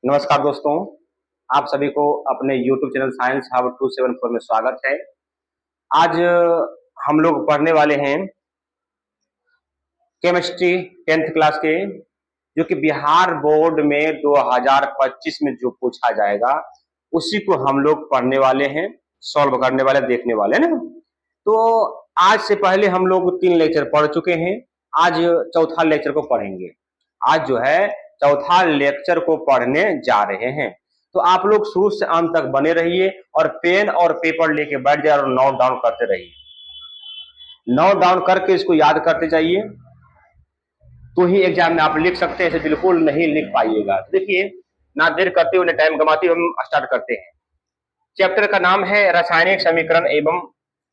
नमस्कार दोस्तों, आप सभी को अपने YouTube चैनल साइंस हब 274 में स्वागत है। आज हम लोग पढ़ने वाले हैं केमिस्ट्री 10th क्लास के, जो कि बिहार बोर्ड में 2025 में जो पूछा जाएगा उसी को हम लोग पढ़ने वाले हैं, सॉल्व करने वाले, देखने वाले ना। तो आज से पहले हम लोग 3 लेक्चर पढ़ चुके हैं। आज चौथा लेक्चर को पढ़ेंगे। आज जो है चौथा लेक्चर को पढ़ने जा रहे हैं। तो आप लोग शुरू से अंत तक बने रहिए और पेन और पेपर लेके बैठ जाए और नोट डाउन करते रहिए। नोट डाउन करके इसको याद करते जाइए, तो ही एग्जाम में आप लिख सकते हैं। ऐसे बिल्कुल नहीं लिख पाइएगा। देखिए, ना देर करते हुए, टाइम गंवाते हुए हम स्टार्ट करते हैं। चैप्टर का नाम है रासायनिक समीकरण एवं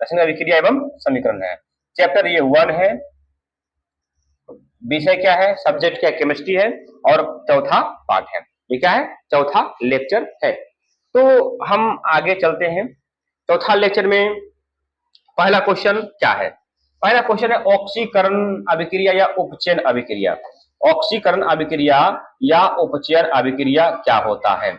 रासायनिक अभिक्रिया एवं समीकरण है। चैप्टर ये 1 है। विषय क्या है, सब्जेक्ट क्या, केमिस्ट्री है और चौथा पार्ट है। ये क्या है, चौथा लेक्चर है। तो हम आगे चलते हैं। चौथा लेक्चर में पहला क्वेश्चन क्या है? पहला क्वेश्चन है ऑक्सीकरण अभिक्रिया या उपचयन अभिक्रिया। ऑक्सीकरण अभिक्रिया या उपचयन अभिक्रिया क्या होता है,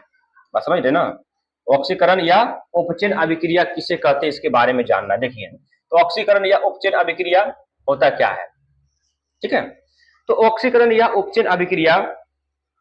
बस समझ रहे ना। ऑक्सीकरण या उपचयन अभिक्रिया किसे कहते हैं, इसके बारे में जानना। देखिए, तो ऑक्सीकरण या उपचयन अभिक्रिया होता क्या है, ठीक है। तो ऑक्सीकरण या उपचयन अभिक्रिया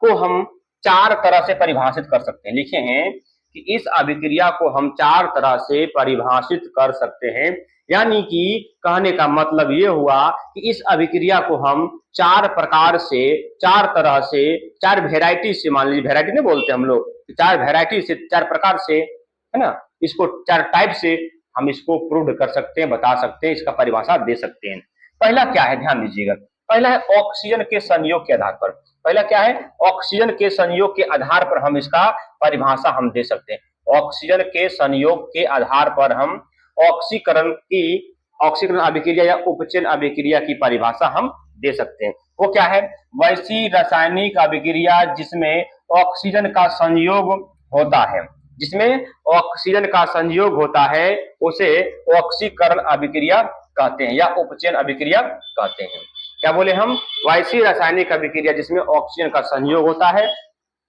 को हम 4 तरह से परिभाषित कर सकते हैं। लिखे हैं कि इस अभिक्रिया को हम 4 तरह से परिभाषित कर सकते हैं। यानी कि कहने का मतलब ये हुआ कि इस अभिक्रिया को हम 4 प्रकार से, 4 तरह से, 4 वेराइटी से, मान लीजिए वेराइटी नहीं बोलते हम लोग, 4 वेराइटी से, 4 प्रकार से, है ना, इसको 4 टाइप से हम इसको प्रूव कर सकते हैं, बता सकते हैं, इसका परिभाषा दे सकते हैं। पहला क्या है, ध्यान दीजिएगा। पहला है ऑक्सीजन के संयोग के आधार पर। पहला क्या है, ऑक्सीजन के संयोग के आधार पर हम इसका परिभाषा हम दे सकते हैं। ऑक्सीजन के संयोग के आधार पर हम ऑक्सीकरण अभिक्रिया या उपचयन अभिक्रिया की परिभाषा हम दे सकते हैं। वो क्या है, वैसी रासायनिक अभिक्रिया जिसमें ऑक्सीजन का संयोग होता है, जिसमें ऑक्सीजन का संयोग होता है उसे ऑक्सीकरण अभिक्रिया कहते हैं या उपचयन अभिक्रिया कहते हैं। क्या बोले हम, वैसी रासायनिक अभिक्रिया जिसमें ऑक्सीजन का संयोग होता है,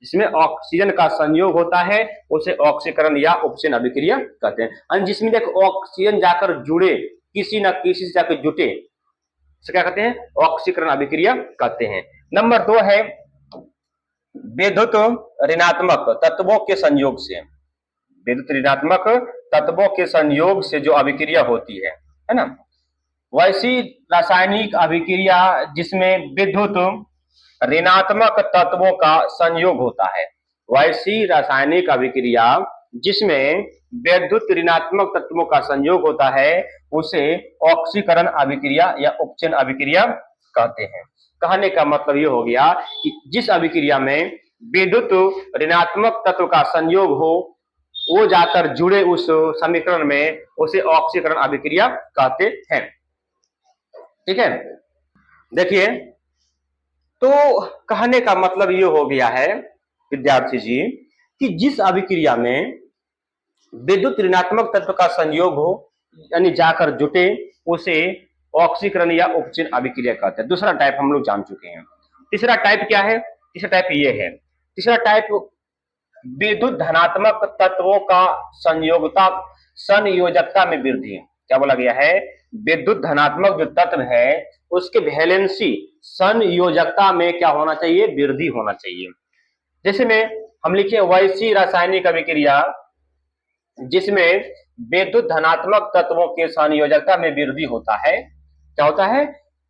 जिसमें ऑक्सीजन का संयोग होता है उसे ऑक्सीकरण या उपचयन अभिक्रिया कहते हैं। जिसमें देखो ऑक्सीजन जाकर जुड़े, किसी न किसी से जाकर जुटे, इसे क्या कहते हैं, ऑक्सीकरण अभिक्रिया कहते हैं। नंबर 2 है विद्युत ऋणात्मक तत्वों के संयोग से। विद्युत ऋणात्मक तत्वों के संयोग से जो अभिक्रिया होती है ना, वैसी रासायनिक अभिक्रिया जिसमें विद्युत ऋणात्मक तत्वों का संयोग होता है। वैसी रासायनिक अभिक्रिया जिसमें विद्युत ऋणात्मक तत्वों का संयोग होता है उसे ऑक्सीकरण अभिक्रिया या उपचयन अभिक्रिया कहते हैं। कहने का मतलब ये हो गया कि जिस अभिक्रिया में विद्युत ऋणात्मक तत्व का संयोग हो, वो जाकर जुड़े उस समीकरण में, उसे ऑक्सीकरण अभिक्रिया कहते हैं। ठीक है, देखिए, तो कहने का मतलब ये हो गया है विद्यार्थी जी कि जिस अभिक्रिया में विद्युत ऋणात्मक तत्व का संयोग हो, यानी जाकर जुटे, उसे ऑक्सीकरण या उपचयन अभिक्रिया कहते हैं। दूसरा टाइप हम लोग जान चुके हैं। तीसरा टाइप क्या है, तीसरा टाइप ये है। तीसरा टाइप विद्युत धनात्मक तत्वों का संयोजकता में वृद्धि। क्या बोला गया है, विद्युत धनात्मक जो तत्व है उसके वैलेंसी संयोजकता में क्या होना चाहिए, वृद्धि होना चाहिए। जैसे में हम लिखे वैसी रासायनिक अभिक्रिया जिसमें विद्युत धनात्मक तत्वों के संयोजकता में वृद्धि होता है। क्या होता है,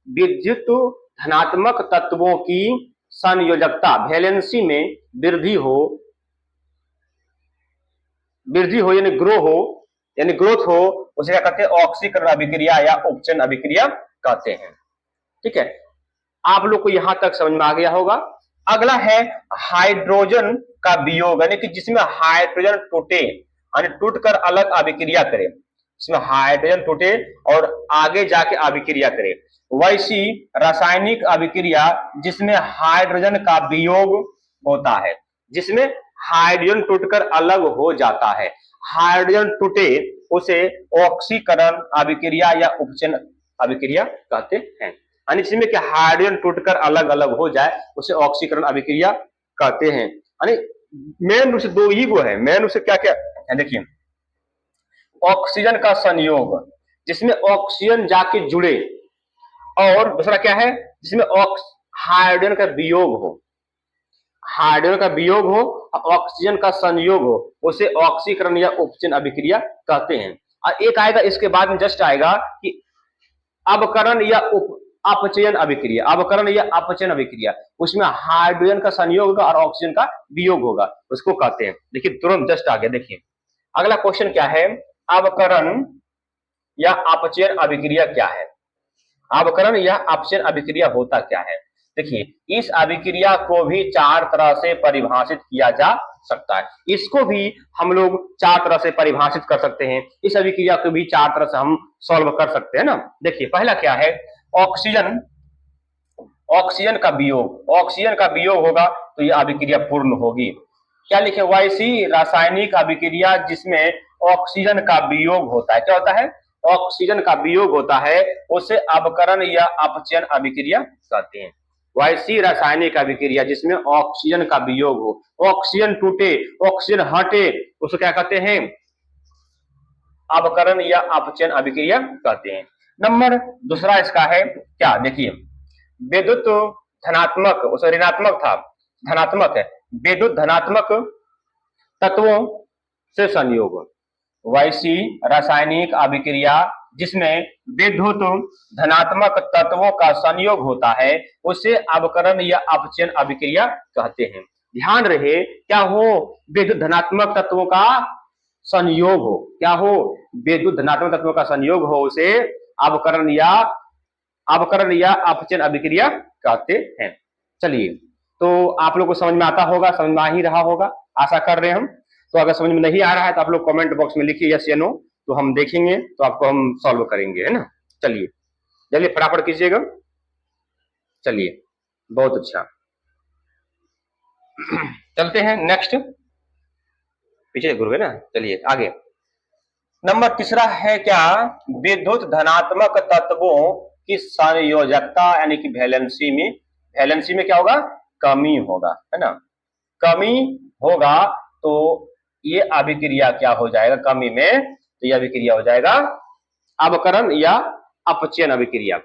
विद्युत धनात्मक तत्वों की संयोजकता, वैलेंसी में वृद्धि हो यानी ग्रोथ हो, उसे क्या कहते हैं, ऑक्सीकरण अभिक्रिया या उपचयन अभिक्रिया कहते हैं। ठीक है, आप लोग को यहां तक समझ में आ गया होगा। अगला है हाइड्रोजन का वियोग, यानी कि जिसमें हाइड्रोजन टूटे, यानी टूटकर अलग अभिक्रिया करे, इसमें हाइड्रोजन टूटे और आगे जाके अभिक्रिया करे। वैसी रासायनिक अभिक्रिया जिसमें हाइड्रोजन का वियोग होता है, जिसमें हाइड्रोजन टूटकर अलग हो जाता है, हाइड्रोजन टूटे, उसे ऑक्सीकरण अभिक्रिया या उपचयन अभिक्रिया कहते हैं। यानी जिसमें कि हाइड्रोजन टूटकर अलग अलग हो जाए उसे ऑक्सीकरण अभिक्रिया कहते हैं। यानी मेन रूप से दो ही वो है, मेन रूप से क्या क्या है देखिए, ऑक्सीजन का संयोग जिसमें ऑक्सीजन जाके जुड़े, और दूसरा क्या है जिसमें हाइड्रोजन का वियोग हो, हाइड्रोजन का वियोग हो, ऑक्सीजन का संयोग हो, उसे ऑक्सीकरण या उपचयन अभिक्रिया कहते हैं। और एक आएगा इसके बाद में, जस्ट आएगा कि अवकरण या अपचयन अभिक्रिया, अवकरण या अपचयन अभिक्रिया, उसमें हाइड्रोजन का संयोग होगा और ऑक्सीजन का वियोग होगा, उसको कहते हैं। देखिए तुरंत जस्ट आ गया। देखिए अगला क्वेश्चन क्या है, अवकरण या अपचयन अभिक्रिया क्या है, अवकरण या अपचयन अभिक्रिया होता क्या है। देखिए इस अभिक्रिया को भी चार तरह से परिभाषित किया जा सकता है, इसको भी हम लोग चार तरह से परिभाषित कर सकते हैं, इस अभिक्रिया को भी चार तरह से हम सॉल्व कर सकते हैं ना। देखिए पहला क्या है, ऑक्सीजन, ऑक्सीजन का वियोग, ऑक्सीजन का वियोग होगा तो यह अभिक्रिया पूर्ण होगी। क्या लिखे, वैसी रासायनिक अभिक्रिया जिसमें ऑक्सीजन का वियोग होता है, क्या होता है, ऑक्सीजन का वियोग होता है, उसे अवकरण या अपचयन अभिक्रिया कहते हैं। वैसी रासायनिक अभिक्रिया जिसमें ऑक्सीजन का वियोग हो, ऑक्सीजन टूटे, ऑक्सीजन हटे, उसको क्या कहते हैं, अवकरण या अपचयन अभिक्रिया कहते हैं। नंबर दूसरा इसका है क्या, देखिए विद्युत धनात्मक, उसे ऋणात्मक था, धनात्मक है, विद्युत धनात्मक तत्वों से संयोग, वैसी रासायनिक अभिक्रिया जिसमें विद्युत धनात्मक तत्वों का संयोग होता है, उसे अवकरण या अपचयन अभिक्रिया कहते हैं। ध्यान रहे क्या हो, विद्युत धनात्मक तत्वों का संयोग हो, क्या हो, विद्युत धनात्मक तत्वों का संयोग हो, उसे अवकरण या अपचयन अभिक्रिया कहते हैं। चलिए तो आप लोग को समझ में आता होगा, समझ में आ ही रहा होगा, आशा कर रहे हैं हम। तो अगर समझ में नहीं आ रहा है तो आप लोग कमेंट बॉक्स में लिखिए यस या नो, तो हम देखेंगे, तो आपको हम सॉल्व करेंगे, है ना। चलिए जल्दी फटाफट कीजिएगा। चलिए बहुत अच्छा, चलते हैं नेक्स्ट, पीछे घूर गए ना, चलिए आगे। नंबर तीसरा है क्या, विद्युत धनात्मक तत्वों की संयोजकता यानी कि वैलेंसी में, वैलेंसी में क्या होगा, कमी होगा, है ना, कमी होगा तो ये अभिक्रिया क्या हो जाएगा, कमी में, तो यह अभिक्रिया हो जाएगा अवकरण या अपचयन अभिक्रिया।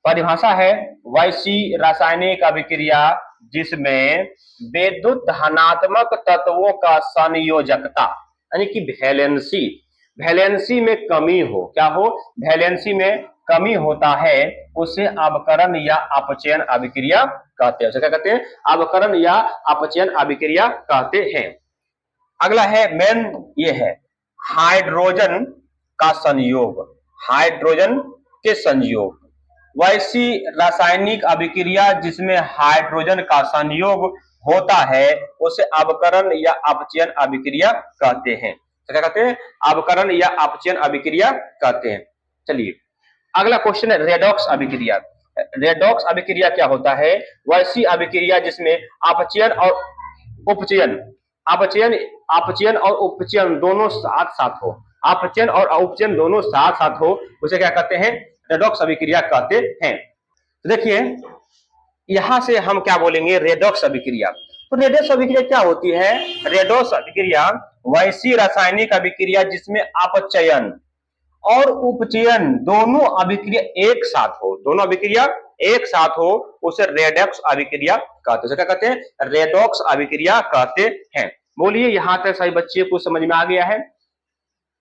परिभाषा है, वैसी रासायनिक अभिक्रिया जिसमें विद्युत धनात्मक तत्वों का संयोजकता यानी कि वैलेंसी, वैलेंसी में कमी हो, क्या हो, वैलेंसी में कमी होता है, उसे अवकरण या अपचयन अभिक्रिया कहते हैं। उसे क्या कहते हैं, अवकरण या अपचयन अभिक्रिया कहते हैं। अगला है मेन, ये है हाइड्रोजन का संयोग, हाइड्रोजन के संयोग, वैसी रासायनिक अभिक्रिया जिसमें हाइड्रोजन का संयोग होता है, उसे अवकरण या अपचयन अभिक्रिया कहते हैं। तो क्या कहते हैं, अवकरण या अपचयन अभिक्रिया कहते हैं। चलिए अगला क्वेश्चन है रेडॉक्स अभिक्रिया। रेडॉक्स अभिक्रिया क्या होता है, वैसी अभिक्रिया जिसमें अपचयन और उपचयन, अपचयन और उपचयन दोनों साथ साथ हो, अपचयन और उपचयन दोनों साथ साथ हो, उसे क्या कहते हैं, रेडॉक्स अभिक्रिया कहते हैं। तो देखिए यहां से हम क्या बोलेंगे, रेडॉक्स अभिक्रिया। तो रेडॉक्स अभिक्रिया क्या होती है, रेडॉक्स अभिक्रिया वैसी रासायनिक अभिक्रिया जिसमें अपचयन और उपचयन दोनों अभिक्रिया एक साथ हो, दोनों अभिक्रिया एक साथ हो, उसे रेडॉक्स अभिक्रिया कहते हैं। क्या कहते हैं, रेडॉक्स अभिक्रिया कहते हैं। बोलिए यहां तक सभी बच्चे को समझ में आ गया है,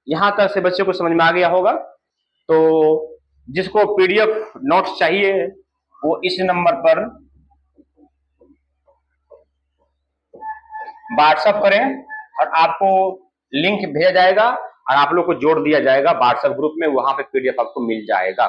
यहां तक से बच्चे को समझ में आ गया होगा। तो जिसको पीडीएफ नोट्स चाहिए वो इस नंबर पर व्हाट्सएप करें और आपको लिंक भेजा जाएगा और आप लोग को जोड़ दिया जाएगा व्हाट्सएप ग्रुप में, वहां पे पीडीएफ आपको मिल जाएगा।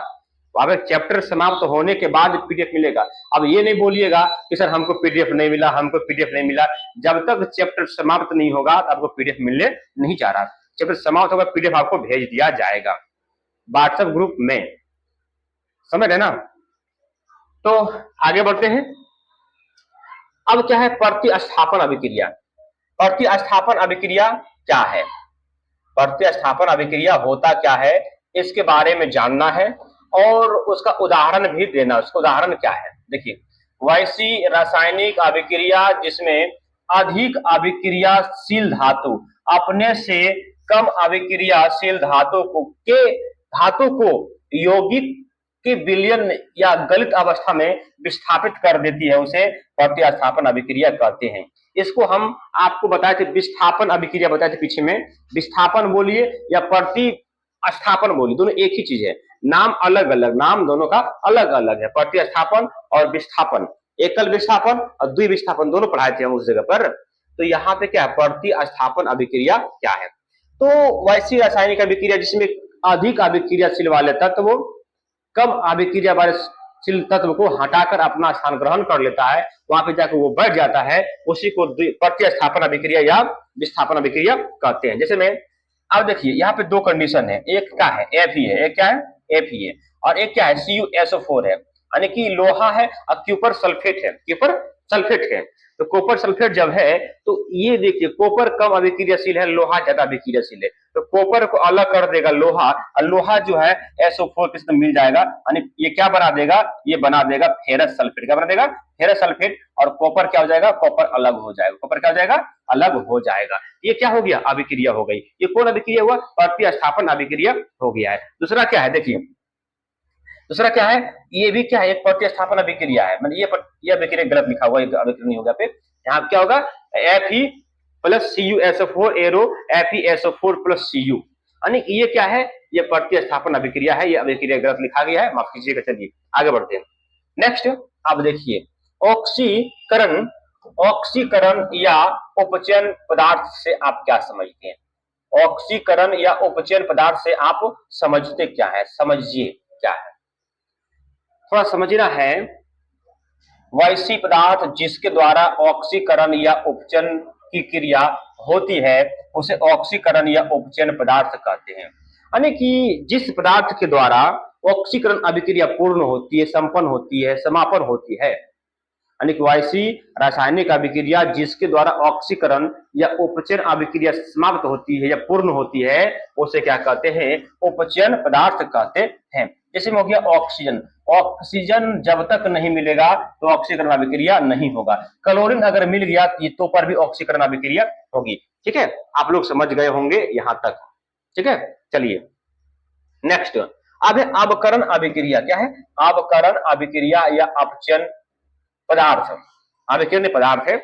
वहां पे चैप्टर समाप्त होने के बाद पीडीएफ मिलेगा। अब ये नहीं बोलिएगा कि सर हमको पीडीएफ नहीं मिला, हमको पीडीएफ नहीं मिला, जब तक चैप्टर समाप्त नहीं होगा तो आपको पीडीएफ मिलने नहीं जा रहा। चैप्टर समाप्त होगा पीडीएफ आपको भेज दिया जाएगा व्हाट्सएप ग्रुप में, समझ रहे ना। तो आगे बढ़ते हैं। अब क्या है, प्रतिस्थापन अभिक्रिया। प्रतिस्थापन अभिक्रिया क्या है, प्रतिस्थापन अभिक्रिया होता क्या है, इसके बारे में जानना है और उसका उदाहरण भी देना। उसका उदाहरण क्या है, देखिए वैसी रासायनिक अभिक्रिया जिसमें अधिक अभिक्रियाशील धातु अपने से कम अभिक्रियाशील धातु को यौगिक के विलयन या गलित अवस्था में विस्थापित कर देती है, उसे प्रतिस्थापन अभिक्रिया कहते हैं। इसको हम आपको बताए थे, विस्थापन अभिक्रिया बताए थे पीछे में। विस्थापन बोलिए या प्रतिस्थापन बोलिए, दोनों एक ही चीज है, नाम अलग अलग, नाम दोनों का अलग अलग है। प्रतिस्थापन और विस्थापन, एकल विस्थापन और द्वि विस्थापन दोनों पढ़ाए थे हम उस जगह पर। तो यहाँ पे क्या है, प्रतिस्थापन अभिक्रिया क्या है? तो वैसी रासायनिक अभिक्रिया जिसमें अधिक अभिक्रियाशील वाले तत्व कम अभिक्रिया वाले तत्व को हटाकर अपना स्थान ग्रहण कर लेता है, वहां पे जाकर वो बढ़ जाता है, उसी को प्रतिस्थापन अभिक्रिया या विस्थापन अभिक्रिया कहते हैं। जैसे में अब देखिए यहाँ पे दो कंडीशन है, एक क्या है Fe है, एक क्या है Fe है, और एक क्या है CuSO4 है, यानी कि लोहा है और कॉपर सल्फेट है, कॉपर सल्फेट है। तो कॉपर सल्फेट जब है तो ये देखिए कॉपर कम अभिक्रियाशील है, लोहा ज्यादा अभिक्रियाशील है, तो कॉपर को अलग कर देगा लोहा, और लोहा जो है SO4 के साथ मिल जाएगा, यानी ये क्या बना देगा, ये बना देगा फेरस सल्फेट। क्या बना देगा? Ferrous sulphate. और कॉपर क्या हो जाएगा? कॉपर अलग हो जाएगा। कॉपर क्या हो जाएगा? अलग हो जाएगा। ये क्या हो गया? अभिक्रिया हो गई। ये कौन अभिक्रिया हुआ? प्रतिस्थापन अभिक्रिया हो गया है। दूसरा क्या है, देखिए दूसरा क्या है, ये भी क्या है, एक प्रतिस्थापन अभिक्रिया है। मतलब ये अभिक्रिया गलत लिखा हुआ है, अभिक्रिया नहीं होगा। पे यहाँ क्या होगा, Fe plus CuSO4 arrow FeSO4 plus Cu, यानी ये क्या है, ये प्रतिस्थापन अभिक्रिया है। ये अभिक्रिया गलत लिखा गया है, माफ कीजिएगा। चलिए आगे बढ़ते हैं। नेक्स्ट आप देखिए, ऑक्सीकरण, ऑक्सीकरण या उपचयन पदार्थ से आप क्या समझते हैं? ऑक्सीकरण या उपचयन पदार्थ से आप समझते क्या है? समझिए क्या है, थोड़ा समझना है। वैसी पदार्थ जिसके द्वारा ऑक्सीकरण या उपचयन की क्रिया होती है उसे ऑक्सीकरण या उपचयन पदार्थ कहते हैं। यानी कि जिस पदार्थ के द्वारा ऑक्सीकरण अभिक्रिया पूर्ण होती है, संपन्न होती है, समापन होती है, यानी कि वैसी रासायनिक अभिक्रिया जिसके द्वारा ऑक्सीकरण या उपचयन अभिक्रिया समाप्त होती है या पूर्ण होती है, उसे क्या कहते हैं? उपचयन पदार्थ कहते हैं। जैसे में हो गया ऑक्सीजन, ऑक्सीजन जब तक नहीं मिलेगा तो ऑक्सीकरण अभिक्रिया नहीं होगा। क्लोरीन अगर मिल गया तो पर भी ऑक्सीकरण अभिक्रिया होगी। ठीक है, आप लोग समझ गए होंगे यहां तक। ठीक है, चलिए नेक्स्ट। अब है अवकरण अभिक्रिया। क्या है? अवकरण अभिक्रिया या अपचयन पदार्थ। अभिक्रिया पदार्थ है,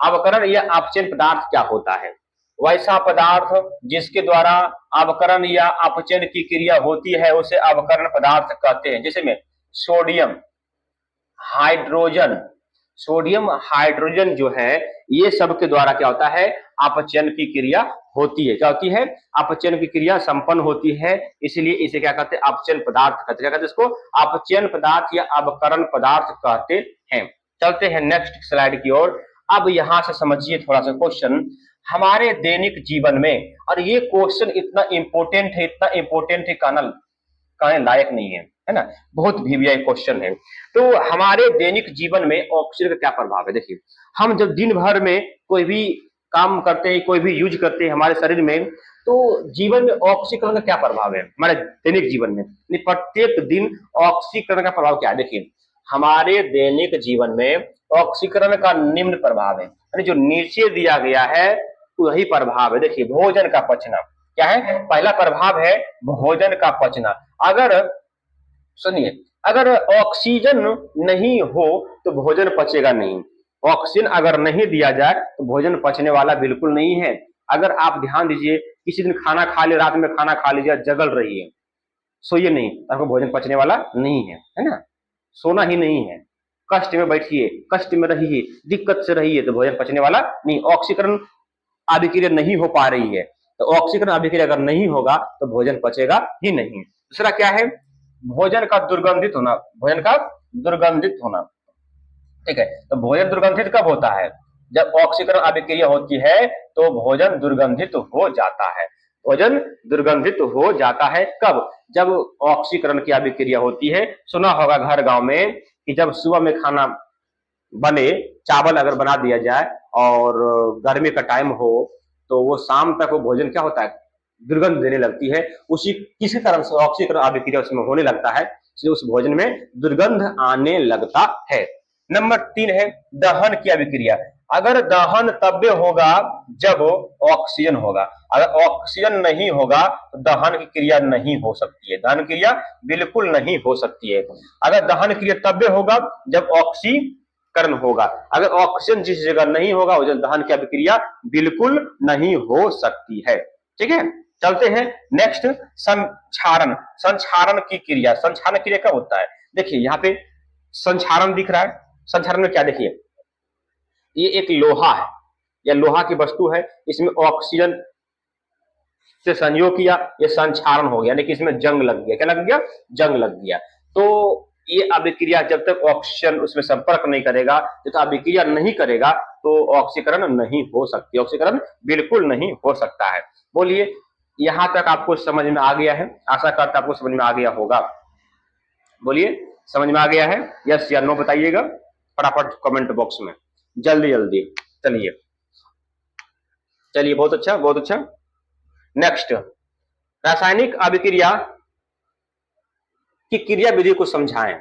अवकरण या अपचयन पदार्थ क्या होता है? वैसा पदार्थ जिसके द्वारा अवकरण या अपचयन की क्रिया होती है उसे अवकरण पदार्थ कहते हैं। जैसे में सोडियम हाइड्रोजन, सोडियम हाइड्रोजन जो है, ये सब के द्वारा क्या होता है? अपचयन की क्रिया होती है। क्या होती है? अपचयन की क्रिया संपन्न होती है, इसलिए इसे क्या कहते हैं? अपचयन पदार्थ कहते हैं। क्या कहते हैं इसको? अपचयन पदार्थ या अवकरण पदार्थ कहते हैं। चलते हैं नेक्स्ट स्लाइड की ओर। अब यहां से समझिए थोड़ा सा क्वेश्चन हमारे दैनिक जीवन में, और ये क्वेश्चन इतना इंपॉर्टेंट है, इतना इंपॉर्टेंट है, कहने लायक नहीं है ना, बहुत भीविया क्वेश्चन है। तो हमारे दैनिक जीवन में ऑक्सीजन का क्या प्रभाव है? देखिए, हम जब दिन भर में कोई भी काम करते हैं, कोई भी यूज करते हैं हमारे शरीर में, तो जीवन में ऑक्सीकरण का क्या प्रभाव है हमारे दैनिक जीवन में? प्रत्येक दिन ऑक्सीकरण का प्रभाव क्या है? देखिए, हमारे दैनिक जीवन में ऑक्सीकरण का निम्न प्रभाव है, यानी जो नीचे दिया गया है वही प्रभाव है। देखिए, भोजन का पचना क्या है? पहला प्रभाव है भोजन का पचना। अगर सुनिए, अगर ऑक्सीजन नहीं हो तो भोजन पचेगा नहीं। ऑक्सीजन अगर नहीं दिया जाए तो भोजन पचने वाला बिल्कुल नहीं है। अगर आप ध्यान दीजिए, किसी दिन खाना खा ले, रात में खाना खा लीजिए, जगल रही है, सोइए नहीं, आपको भोजन पचने वाला नहीं है ना, सोना ही नहीं है। कष्ट में बैठिए, कष्ट में रहिए, दिक्कत से रहिए, तो भोजन पचने वाला नहीं। ऑक्सीकरण अभिक्रिया नहीं हो पा रही है, तो ऑक्सीकरण अभिक्रिया अगर नहीं होगा तो भोजन पचेगा ही नहीं। दूसरा क्या है? भोजन का दुर्गंधित होना, भोजन का दुर्गंधित होना। ठीक है, तो भोजन दुर्गंधित कब होता है? जब ऑक्सीकरण अभिक्रिया होती है तो भोजन दुर्गंधित हो जाता है। भोजन दुर्गंधित हो जाता है कब? जब ऑक्सीकरण की अभिक्रिया होती है। सुना होगा घर गांव में कि जब सुबह में खाना बने, चावल अगर बना दिया जाए और गर्मी का टाइम हो तो वो शाम तक वो भोजन क्या होता है? दुर्गंध देने लगती है। उसी किसी तरह से ऑक्सीकरण अभिक्रिया उसमें होने लगता है, इसलिए उस भोजन में दुर्गंध आने लगता है। नंबर 3 है दहन की अभिक्रिया। अगर दहन तब होगा जब ऑक्सीजन होगा, अगर ऑक्सीजन नहीं होगा तो दहन की क्रिया नहीं हो सकती है, दहन क्रिया बिल्कुल नहीं हो सकती है। अगर दहन क्रिया तब होगा जब ऑक्सीकरण होगा, अगर ऑक्सीजन जिस जगह नहीं होगा उस जगह दहन की अभिक्रिया बिल्कुल नहीं हो सकती है। ठीक है, चलते हैं नेक्स्ट, संक्षारण। संक्षारण की क्रिया, संक्षारण क्रिया क्या होता है? देखिए यहाँ पे संक्षारण दिख रहा है, संक्षारण में क्या, देखिए ये एक लोहा है, या लोहा की वस्तु है, इसमें ऑक्सीजन से संयोग किया, ये संक्षारण हो गया, यानी कि इसमें जंग लग गया, क्या लग गया? जंग लग गया। तो ये अभिक्रिया जब तक ऑक्सीजन उसमें संपर्क नहीं करेगा, जब तक अभिक्रिया नहीं करेगा तो ऑक्सीकरण नहीं हो सकती, ऑक्सीकरण बिल्कुल नहीं हो सकता है। बोलिए यहां तक आपको समझ में आ गया है? आशा करता आपको समझ में आ गया होगा। बोलिए समझ में आ गया है? यस या नो बताइएगा फटाफट कमेंट बॉक्स में, जल्दी जल्दी। चलिए चलिए, बहुत अच्छा बहुत अच्छा। नेक्स्ट, रासायनिक अभिक्रिया की क्रिया विधि को समझाएं,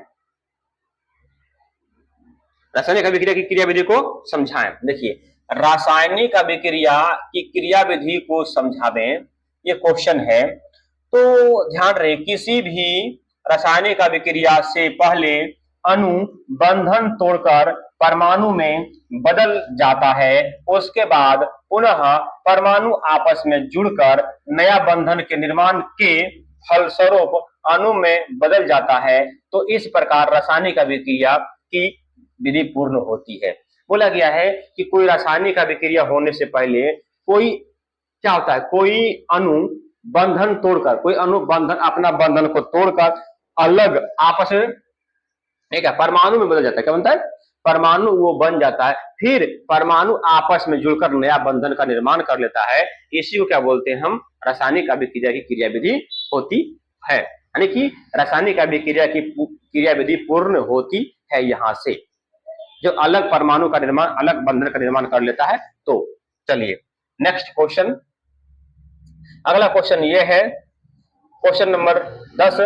रासायनिक अभिक्रिया की क्रिया विधि को समझाएं। देखिए रासायनिक अभिक्रिया की क्रिया विधि को समझावें, ये क्वेश्चन है। तो ध्यान रहे, किसी भी रासायनिक अभिक्रिया से पहले अणु बंधन तोड़कर परमाणु में बदल जाता है, उसके बाद पुनः परमाणु आपस में जुड़कर नया बंधन के निर्माण के फलस्वरूप अणु में बदल जाता है। तो इस प्रकार रासायनिक अभिक्रिया की विधि पूर्ण होती है। बोला गया है कि कोई रासायनिक अभिक्रिया होने से पहले कोई क्या होता है, कोई अणु बंधन तोड़कर, कोई अणु बंधन अपना बंधन को तोड़कर अलग आपस में एक परमाणु में बदल जाता है। क्या बनता है? परमाणु वो बन जाता है, फिर परमाणु आपस में जुड़कर नया बंधन का निर्माण कर लेता है। इसी को क्या बोलते हैं हम? रासायनिक अभिक्रिया की क्रिया विधि होती है, यानी कि रासायनिक अभिक्रिया की क्रिया विधि पूर्ण होती है यहां से, जो अलग परमाणु का निर्माण, अलग बंधन का निर्माण कर लेता है। तो चलिए नेक्स्ट क्वेश्चन, अगला क्वेश्चन ये है, क्वेश्चन नंबर 10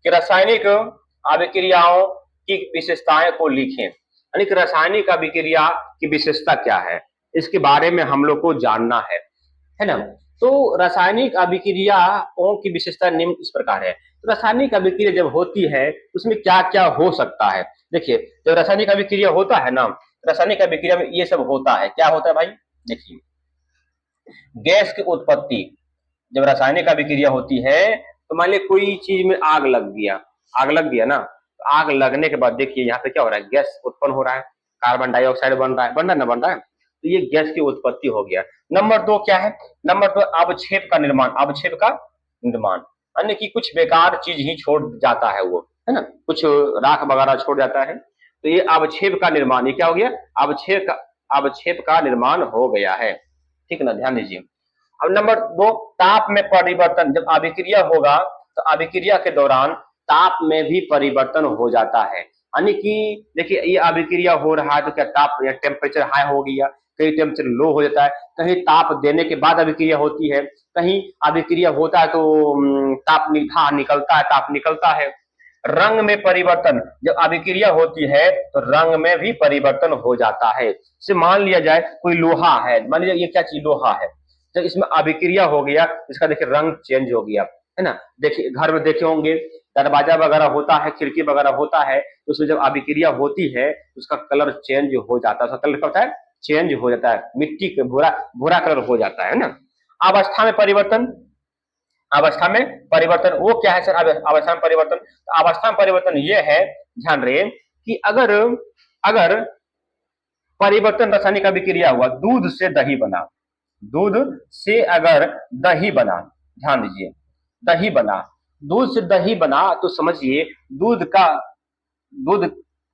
कि रासायनिक अभिक्रियाओं की विशेषताएं को लिखें, यानी कि रासायनिक अभिक्रिया की विशेषता क्या है, इसके बारे में हम लोग को जानना है ना। तो रासायनिक अभिक्रियाओं की विशेषता निम्न इस प्रकार है। तो रासायनिक अभिक्रिया जब होती है उसमें क्या क्या हो सकता है? देखिए जब रासायनिक अभिक्रिया होता है ना, रासायनिक अभिक्रिया में ये सब होता है। क्या होता है भाई? देखिए गैस की उत्पत्ति, जब रासायनिक अभिक्रिया होती है तो मान लीजिए कोई चीज में आग लग गया, आग लग गया ना, तो आग लगने के बाद देखिए यहाँ पे क्या हो रहा है, गैस उत्पन्न हो रहा है, कार्बन डाइऑक्साइड बन रहा है, बन रहा है ना, बन रहा है। तो ये गैस की उत्पत्ति हो गया। नंबर 2 क्या है? नंबर 2 अवक्षेप का निर्माण, अवक्षेप का निर्माण, यानी कि कुछ बेकार चीज ही छोड़ जाता है वो, है ना, कुछ राख वगैरह छोड़ जाता है, तो ये अवक्षेप का निर्माण, ये क्या हो गया? अवक्षेप का निर्माण हो गया है। ठीक ना, ध्यान दीजिए। अब नंबर 2 ताप में परिवर्तन, जब अभिक्रिया होगा तो अभिक्रिया के दौरान ताप में भी परिवर्तन हो जाता है, यानी कि देखिए ये अभिक्रिया हो रहा है तो क्या ताप या टेम्परेचर हाई हो गया, कहीं टेम्परेचर लो हो जाता है, कहीं ताप देने के बाद अभिक्रिया होती है, कहीं अभिक्रिया होता है तो ताप निकलता है, ताप निकलता है। रंग में परिवर्तन, जब अभिक्रिया होती है तो रंग में भी परिवर्तन हो जाता है। से मान लिया जाए कोई लोहा है, मान लीजिए ये क्या चीज, लोहा है, जब इसमें अभिक्रिया हो गया इसका देखिए रंग चेंज हो गया, है ना। देखिए घर में देखे होंगे दरवाजा वगैरह होता है, खिड़की वगैरह होता है, तो उसमें जब अभिक्रिया होती है तो उसका कलर चेंज हो जाता है, उसका कलर क्या होता है? चेंज हो जाता है, मिट्टी के भूरा भूरा कलर हो जाता है ना। अवस्था में परिवर्तन, अवस्था में परिवर्तन वो क्या है सर? अवस्था में परिवर्तन, तो अवस्था में परिवर्तन ये है, ध्यान रहे कि अगर अगर परिवर्तन रासायनिक अभिक्रिया हुआ, दूध से दही बना, दूध से अगर दही बना, ध्यान दीजिए दही बना, दूध से दही बना तो समझिए दूध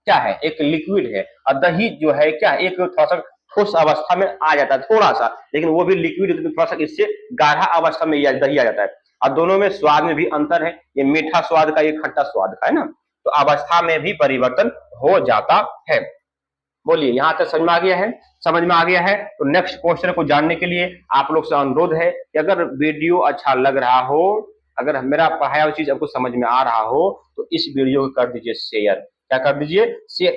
क्या है? एक लिक्विड है, और दही जो है क्या, एक थोड़ा सा ठोस अवस्था में आ जाता है थोड़ा सा, लेकिन वो भी लिक्विड, थोड़ा सा इससे गाढ़ा अवस्था में दही आ जाता है, और दोनों में स्वाद में भी अंतर है, ये मीठा स्वाद का, ये खट्टा स्वाद का, है ना। तो अवस्था में भी परिवर्तन हो जाता है। बोलिए यहां तक समझ में आ गया है? समझ में आ गया है। तो नेक्स्ट क्वेश्चन को जानने के लिए आप लोग से अनुरोध है कि अगर वीडियो अच्छा लग रहा हो, अगर मेरा पढ़ाया हुआ चीज आपको समझ में आ रहा हो तो इस वीडियो को कर दीजिए शेयर, क्या कर दीजिए,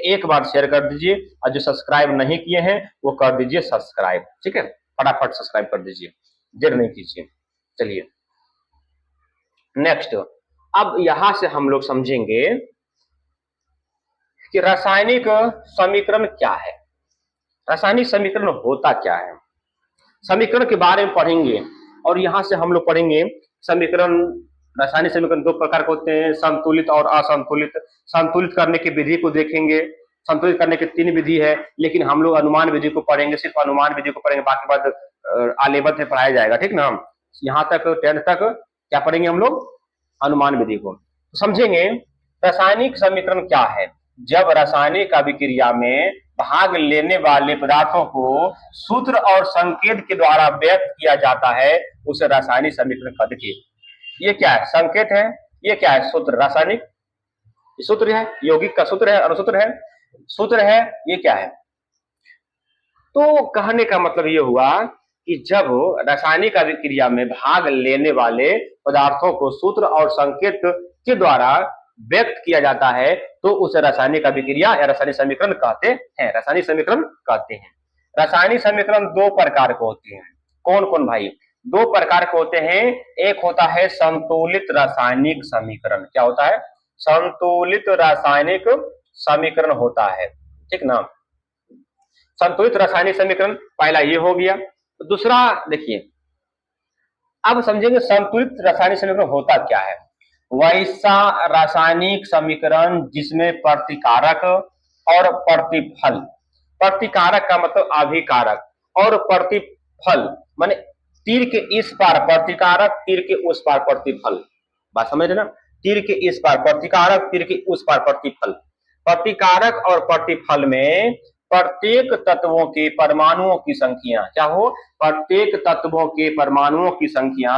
एक बार शेयर कर दीजिए, और जो सब्सक्राइब नहीं किए हैं वो कर दीजिए सब्सक्राइब। ठीक है, फटाफट सब्सक्राइब कर दीजिए, देर नहीं कीजिए। चलिए नेक्स्ट, अब यहां से हम लोग समझेंगे कि रासायनिक समीकरण क्या है, रासायनिक समीकरण होता क्या है, समीकरण के बारे में पढ़ेंगे। और यहां से हम लोग पढ़ेंगे समीकरण, रासायनिक समीकरण दो प्रकार के होते हैं, संतुलित और असंतुलित। संतुलित करने की विधि को देखेंगे, संतुलित करने की 3 विधि है, लेकिन हम लोग अनुमान विधि को पढ़ेंगे, सिर्फ अनुमान विधि को पढ़ेंगे, बाकी बात आलेबत में पढ़ाया जाएगा। ठीक ना, यहाँ तक 10th तक क्या पढ़ेंगे हम लोग, अनुमान विधि को। तो समझेंगे रासायनिक समीकरण क्या है। जब रासायनिक अभिक्रिया में भाग लेने वाले पदार्थों को सूत्र और संकेत के द्वारा व्यक्त किया जाता है, उसे रासायनिक समीकरण कहते हैं। ये क्या है, संकेत है, ये क्या है, सूत्र। रासायनिक सूत्र है, यौगिक का सूत्र है, अणुसूत्र है, सूत्र है, ये क्या है। तो कहने का मतलब ये हुआ कि जब रासायनिक अभिक्रिया में भाग लेने वाले पदार्थों को सूत्र और संकेत के द्वारा व्यक्त किया जाता है, तो उसे रासायनिक अभिक्रिया या रासायनिक समीकरण कहते हैं, रासायनिक समीकरण कहते हैं। रासायनिक समीकरण 2 प्रकार के होते हैं। कौन कौन भाई, 2 प्रकार के होते हैं। एक होता है संतुलित रासायनिक समीकरण। क्या होता है, संतुलित रासायनिक समीकरण होता है। ठीक ना, संतुलित रासायनिक समीकरण पहला ये हो गया। तो दूसरा देखिए, अब समझेंगे संतुलित रासायनिक समीकरण होता क्या है। वैसा रासायनिक समीकरण जिसमें प्रतिकारक और प्रतिफल, प्रतिकारक का मतलब अभिकारक, और प्रतिफल माने तीर के इस पार प्रतिकारक, तीर के उस पार प्रतिफल। बात समझ रहे ना, तीर के इस पार प्रतिकारक, तीर के उस पार प्रतिफल। प्रतिकारक और प्रतिफल में प्रत्येक तत्वों के परमाणुओं की संख्या क्या हो, प्रत्येक तत्वों के परमाणुओं की संख्या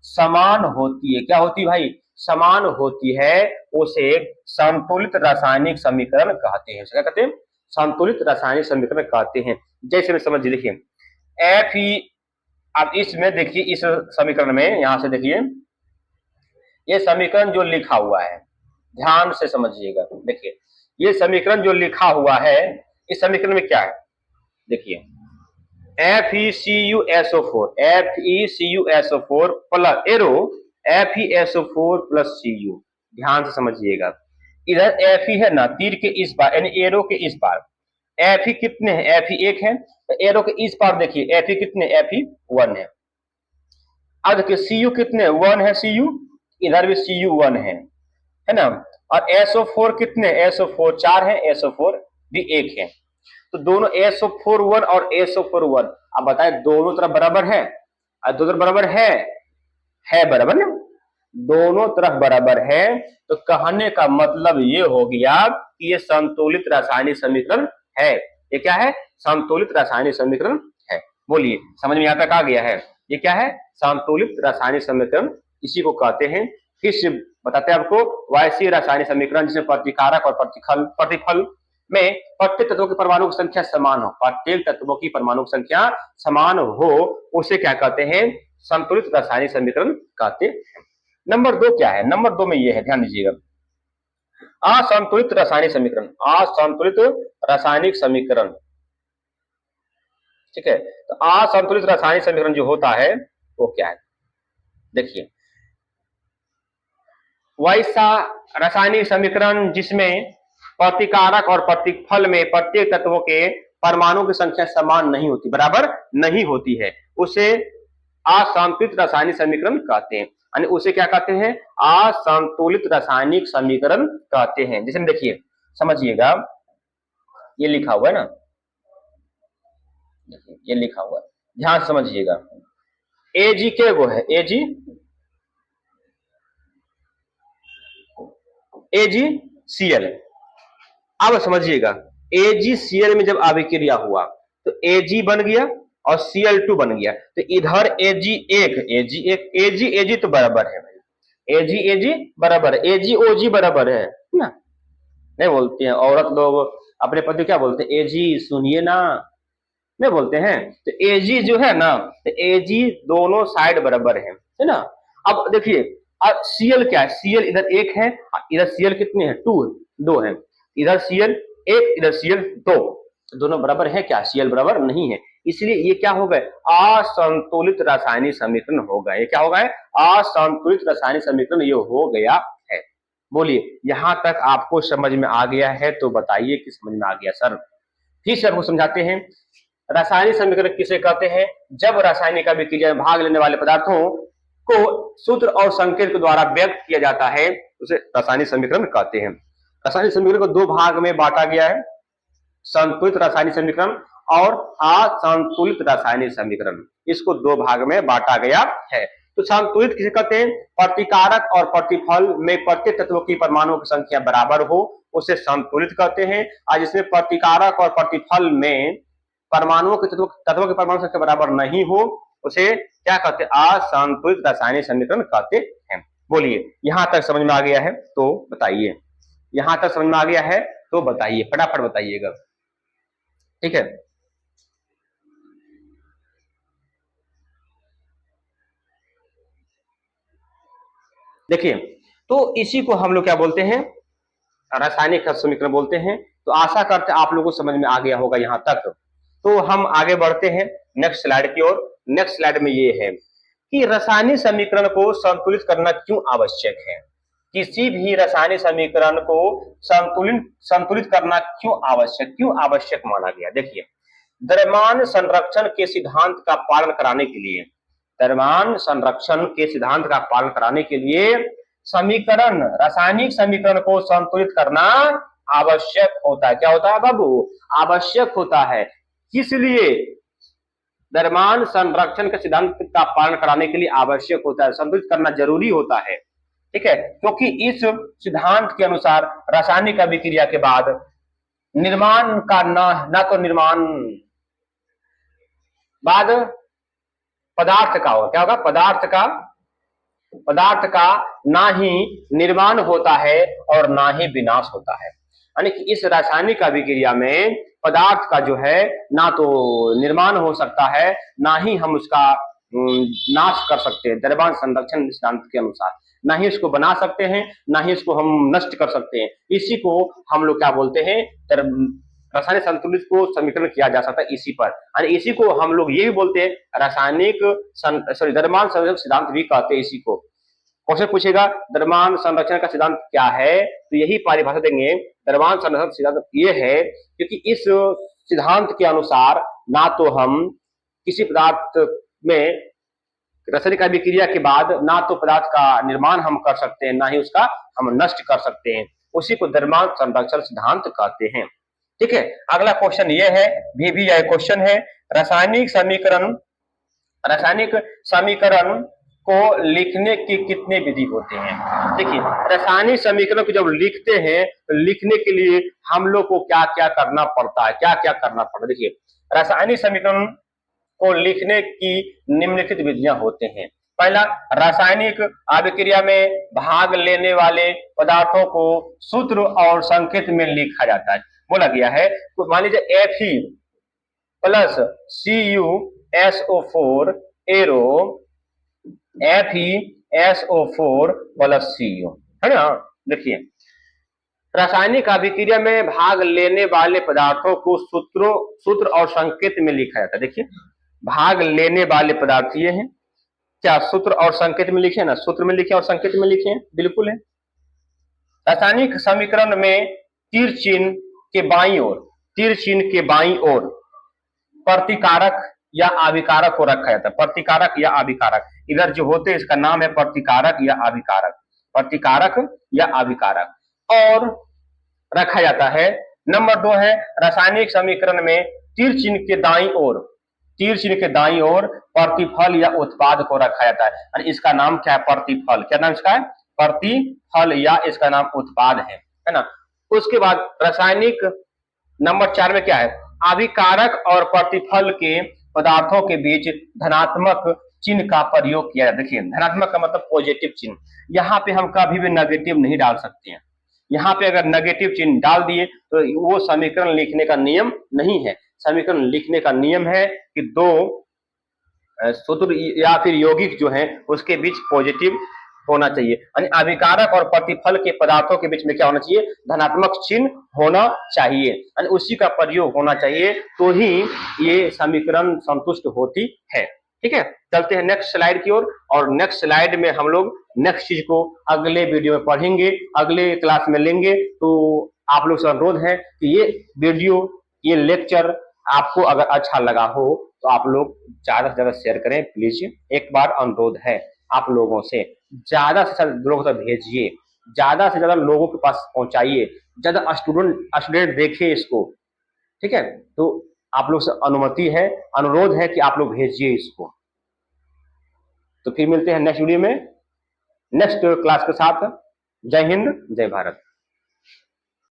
समान होती है। क्या होती भाई, समान होती है। उसे संतुलित रासायनिक समीकरण कहते हैं। क्या कहते हैं, संतुलित रासायनिक समीकरण कहते हैं। जैसे में समझ देखिए, एफ ही, अब इसमें देखिए, इस समीकरण में यहां से देखिए, ये समीकरण जो लिखा हुआ है, ध्यान से समझिएगा। देखिए ये समीकरण जो लिखा हुआ है, इस समीकरण में क्या है, देखिए FeCuSO4, FeCuSO4 plus arrow FeSO4 plus Cu। ध्यान से समझिएगा, इधर Fe है ना, तीर के इस पार यानी एरो के इस पार। Fe कितने हैं, Fe 1 है, तो एरो के इस पार देखिए Fe कितने, Fe 1 है। अब देखिए Cu कितने, 1 है Cu, इधर भी Cu 1 है ना। और SO4 कितने, SO4 4 है, SO4 भी 1 है। तो दोनों SO4 1 और SO4 1, अब बताए दोनों तरफ बराबर है, दोनों तरफ बराबर है बराबर ना, दोनों तरफ बराबर है। तो कहने का मतलब ये हो गया कि ये संतुलित रासायनिक समीकरण है। ये क्या है, संतुलित रासायनिक समीकरण है। बोलिए समझ में यहाँ तक आ गया है, ये क्या है, संतुलित रासायनिक समीकरण, इसी को कहते हैं। फिर से बताते हैं आपको, वैसी रासायनिक समीकरण जिसमें प्रतिकारक और प्रतिफल में प्रत्येक तत्वों की परमाणु की संख्या समान हो, प्रत्येक तत्वों की परमाणु की संख्या समान हो, उसे क्या कहते हैं, संतुलित रासायनिक समीकरण कहते हैं। नंबर 2 क्या है, नंबर 2 में ये है, ध्यान दीजिएगा, असंतुलित रासायनिक समीकरण, असंतुलित रासायनिक समीकरण। ठीक है, तो असंतुलित रासायनिक समीकरण जो होता है वो क्या है, देखिए वैसा रासायनिक समीकरण जिसमें प्रतिकारक और प्रतिफल में प्रत्येक तत्वों के परमाणु की संख्या समान नहीं होती, बराबर नहीं होती है, उसे असंतुलित रासायनिक समीकरण कहते हैं। यानी उसे क्या कहते हैं, असंतुलित रासायनिक समीकरण कहते हैं। जैसे देखिए समझिएगा, ये लिखा हुआ है ना, ये लिखा हुआ है, ध्यान से समझिएगा। Ag के वो है, AgCl। अब समझिएगा, AgCl में जब अभिक्रिया हुआ तो Ag बन गया और Cl2 बन गया। तो इधर Ag तो बराबर है भाई, Ag बराबर, AgOg बराबर है ना। नहीं बोलते हैं औरत लोग अपने पति क्या बोलते हैं, Ag सुनिए ना, नहीं बोलते हैं। तो Ag जो है ना, तो Ag दोनों साइड बराबर है ना। अब देखिए अब Cl क्या है, Cl इधर 1 है, इधर Cl कितने हैं, 2 है। इधर Cl एक, इधर Cl दो, दोनों बराबर है क्या? Cl बराबर नहीं है, इसलिए ये क्या हो गए? असंतुलित रासायनिक समीकरण हो गए। ये क्या हो गए? असंतुलित रासायनिक समीकरण ये हो गया है। बोलिए यहां तक आपको समझ में आ गया है तो बताइए कि समझ में आ गया सर। फिर से आपको समझाते हैं। रासायनिक समीकरण किसे कहते हैं? जब रासायनिक अभिक्रिया में भाग लेने वाले पदार्थों को सूत्र और संकेत के द्वारा व्यक्त किया जाता है उसे रासायनिक समीकरण कहते हैं। रासायनिक समीकरण को दो भाग में बांटा गया है, संतुलित रासायनिक समीकरण और असंतुलित रासायनिक समीकरण। इसको दो भाग में बांटा गया है। तो संतुलित किसे कहते हैं? प्रतिकारक और प्रतिफल में प्रत्येक तत्व की परमाणुओं की संख्या बराबर हो उसे संतुलित कहते हैं, और जिसमें प्रतिकारक और प्रतिफल में परमाणुओं के तत्वों की परमाणु संख्या बराबर नहीं हो उसे क्या कहते हैं? असंतुलित रासायनिक समीकरण कहते हैं। बोलिए यहां तक समझ में आ गया है तो बताइए। यहां तक समझ में आ गया है तो बताइए, फटाफट बताइएगा, ठीक है। देखिए तो इसी को हम लोग क्या बोलते हैं? रासायनिक समीकरण बोलते हैं। तो आशा करते आप लोगों को समझ में आ गया होगा यहां तक। तो हम आगे बढ़ते हैं नेक्स्ट स्लाइड की ओर। नेक्स्ट स्लाइड में ये है कि रासायनिक समीकरण को संतुलित करना क्यों आवश्यक है। किसी भी रासायनिक समीकरण को संतुलित करना क्यों आवश्यक माना गया? देखिए द्रव्यमान संरक्षण के सिद्धांत का पालन कराने के लिए, द्रव्यमान संरक्षण के सिद्धांत का पालन कराने के लिए समीकरण, रासायनिक समीकरण को संतुलित करना आवश्यक होता है। क्या होता है बाबू? आवश्यक होता है। किस लिए? द्रव्यमान संरक्षण के सिद्धांत का पालन कराने के लिए आवश्यक होता है, संतुलित करना जरूरी होता है, ठीक है। क्योंकि इस सिद्धांत के अनुसार रासायनिक अभिक्रिया के बाद निर्माण का ना तो निर्माण बाद पदार्थ का होगा, क्या होगा? पदार्थ का ना ही निर्माण होता है और ना ही विनाश होता है। यानी कि इस रासायनिक अभिक्रिया में पदार्थ का जो है ना तो निर्माण हो सकता है, ना ही हम उसका नाश कर सकते हैं द्रव्यमान संरक्षण सिद्धांत के अनुसार, ना ही उसको बना सकते हैं, ना ही उसको हम नष्ट कर सकते हैं। इसी को हम लोग क्या बोलते हैं? रासायनिक संतुलित को समीकरण किया जा सकता है इसी पर, और इसी को हम लोग ये भी बोलते हैं रासायनिक द्रव्यमान संरक्षण सिद्धांत भी कहते हैं इसी को। क्वेश्चन पूछेगा द्रव्यमान संरक्षण का सिद्धांत क्या है, तो यही परिभाषा देंगे। द्रव्यमान संरक्षण सिद्धांत ये है क्योंकि इस सिद्धांत के अनुसार ना तो हम किसी पदार्थ में रासायनिक अभिक्रिया के बाद ना तो पदार्थ का निर्माण हम कर सकते हैं, ना ही उसका हम नष्ट कर सकते हैं। उसी को द्रव्यमान संरक्षण सिद्धांत कहते हैं, ठीक है। अगला क्वेश्चन ये है, भी यह क्वेश्चन है, रासायनिक समीकरण को लिखने की कितने विधि होते हैं? देखिए रासायनिक समीकरण को जब लिखते हैं तो लिखने के लिए हम लोग को क्या क्या करना पड़ता है? देखिए रासायनिक समीकरण को लिखने की निम्नलिखित विधियां होते हैं। पहला, रासायनिक अभिक्रिया में भाग लेने वाले पदार्थों को सूत्र और संकेत में लिखा जाता है। बोला गया है मान लीजिए Fe plus CuSO4 arrow FeSO4 plus Cu, है ना। देखिए रासायनिक अभिक्रिया में भाग लेने वाले पदार्थों को सूत्र और संकेत में लिखा जाता है। देखिए भाग लेने वाले पदार्थ ये हैं, क्या सूत्र और संकेत में लिखे ना? सूत्र में लिखे और संकेत में लिखे हैं, बिल्कुल है। रासायनिक समीकरण में तीर चिन्ह के बाईं ओर प्रतिकारक या अभिकारक को रखा जाता है। प्रतिकारक या अभिकारक इधर जो होते हैं इसका नाम है प्रतिकारक या अभिकारक और रखा जाता है। नंबर 2 है रासायनिक समीकरण में तीर चिन्ह के दाईं ओर प्रतिफल या उत्पाद को रखा जाता है और इसका नाम क्या है? प्रतिफल। क्या नाम इसका है? प्रतिफल या इसका नाम उत्पाद है ना। उसके बाद रासायनिक नंबर 4 में क्या है? अभिकारक और प्रतिफल के पदार्थों के बीच धनात्मक चिन्ह का प्रयोग किया जाता है। देखिए धनात्मक का मतलब पॉजिटिव चिन्ह, यहाँ पे हम कभी भी नेगेटिव नहीं डाल सकते हैं। यहाँ पे अगर नेगेटिव चिन्ह डाल दिए तो वो समीकरण लिखने का नियम नहीं है। समीकरण लिखने का नियम है कि दो सूत्र या फिर यौगिक जो है उसके बीच पॉजिटिव होना चाहिए, यानी अभिकारक और प्रतिफल के पदार्थों के बीच में क्या होना चाहिए, धनात्मक चिन्ह होना चाहिए, यानी उसी का प्रयोग होना चाहिए, तो ही ये समीकरण संतुष्ट होती है। ठीक है, चलते हैं नेक्स्ट स्लाइड की ओर, और नेक्स्ट स्लाइड में हम लोग नेक्स्ट चीज को अगले वीडियो में पढ़ेंगे, अगले क्लास में लेंगे। तो आप लोग से अनुरोध है कि ये वीडियो, ये लेक्चर आपको अगर अच्छा लगा हो तो आप लोग ज्यादा से ज्यादा शेयर करें प्लीज। एक बार अनुरोध है आप लोगों से, ज्यादा से ज्यादा लोगों तक भेजिए, ज्यादा से ज्यादा लोगों के पास पहुंचाइए, ज्यादा स्टूडेंट देखे इसको। ठीक है, तो आप लोग से अनुमति है, अनुरोध है कि आप लोग भेजिए इसको। तो फिर मिलते हैं नेक्स्ट वीडियो में नेक्स्ट क्लास के साथ। जय हिंद, जय भारत।